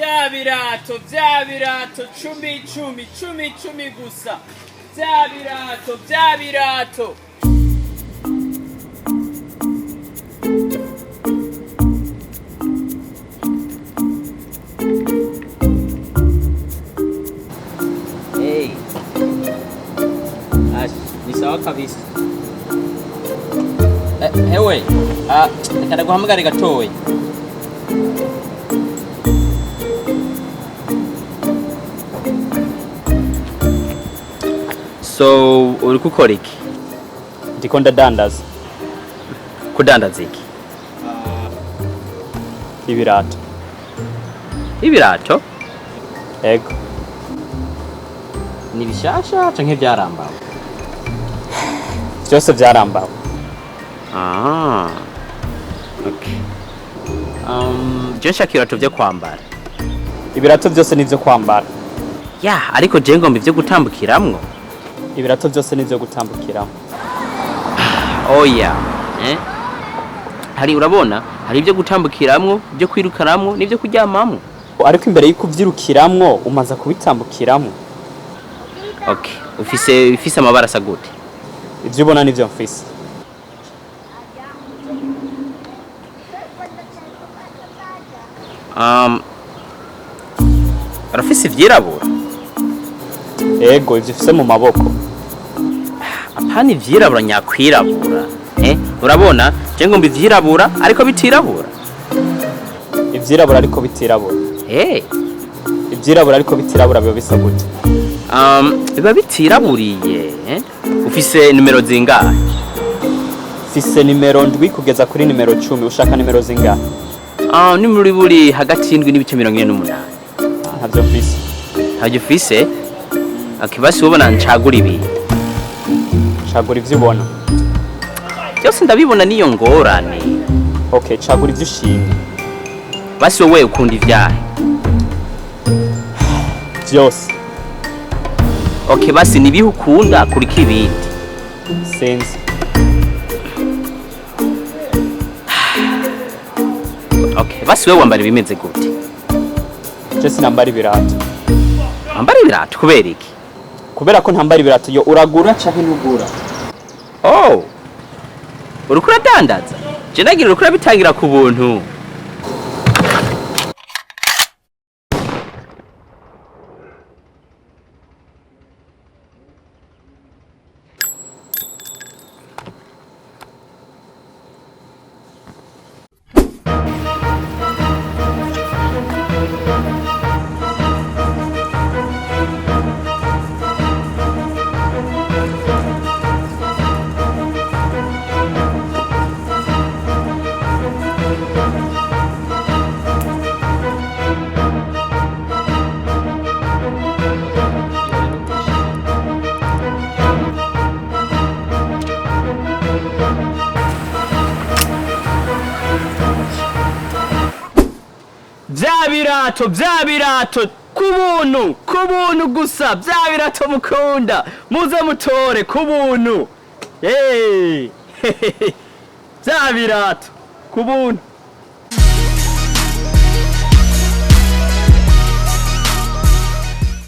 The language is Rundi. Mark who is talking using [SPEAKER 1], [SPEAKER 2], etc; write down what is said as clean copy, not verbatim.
[SPEAKER 1] vya birato cumi gusa vya birato
[SPEAKER 2] Hey. Ni sawa kabisa. Ewe, reka ndaguhamagare gatoya. So, uri gukora iki?
[SPEAKER 1] ndiko ndadandaza
[SPEAKER 2] Kudandaza iki?
[SPEAKER 1] ibirato
[SPEAKER 2] Ibirato?
[SPEAKER 1] ego
[SPEAKER 2] Ni bishasha canke vyarambawe?
[SPEAKER 1] byose vyarambawe
[SPEAKER 2] Okay. Je nshaka ibirato vyo kwambara.
[SPEAKER 1] ibirato byose nivyo kwambara
[SPEAKER 2] Ya, ariko je ngomba ivyo gutambukiramwo.
[SPEAKER 1] ibirato byose nivyo gutambukiramo
[SPEAKER 2] Oya, hari urabona, hari ivyo gutambukiramwo, ivyo kwirukanamwo, n'ivyo kuryamamwo.
[SPEAKER 1] ariko imbere y'uko uvyirukiramwo umaza kubitambukiramo.
[SPEAKER 2] Okay, ufise amabara asa gute?
[SPEAKER 1] ivyo ubona nivyo mfise.
[SPEAKER 2] Arafise ivyirabura?
[SPEAKER 1] ego ivyo ufise mu maboko
[SPEAKER 2] Apana ivyirabura nyakwirabura. Urabona, je ngomba ivyirabura ariko bitirabura.
[SPEAKER 1] ivyirabura ariko bitirabura. ivyirabura ariko bitirabura biba bisa gute?
[SPEAKER 2] Biba bitiraburiye. Ufise nimero zingahe?
[SPEAKER 1] Mfise nimero 7 kugeza kuri nimero 10. ushaka nimero zingahe?
[SPEAKER 2] Ni muri buri hagati y'indwi n'ibice 48.
[SPEAKER 1] Ntavyo mfise.
[SPEAKER 2] Ntavyo ufise? Akibasi ubona ncagura ibi.
[SPEAKER 1] Cagura ivyo ubona.
[SPEAKER 2] Byose ndabibona niyo ngorane.
[SPEAKER 1] Okay, cagura ivyo ushimye.
[SPEAKER 2] Basi wowe ukunda ivyahe?
[SPEAKER 1] Vyose.
[SPEAKER 2] Okay, basi nibihe ukunda kurika ibindi?
[SPEAKER 1] Sinzi.
[SPEAKER 2] Okay, basi wewe wambara ibimeze gute?
[SPEAKER 1] Je sinambara ibirato.
[SPEAKER 2] Wambara ibirato kubera iki?
[SPEAKER 1] Kubera ko ntambara ibirato yo uragura canke ntugura?
[SPEAKER 2] Oh. Urukura dandaza? Je nagira urukura bitangira ku buntu. Vya birato kubuntu gusa vya birato mukunda muze mutore kubuntu vya birato kubuntu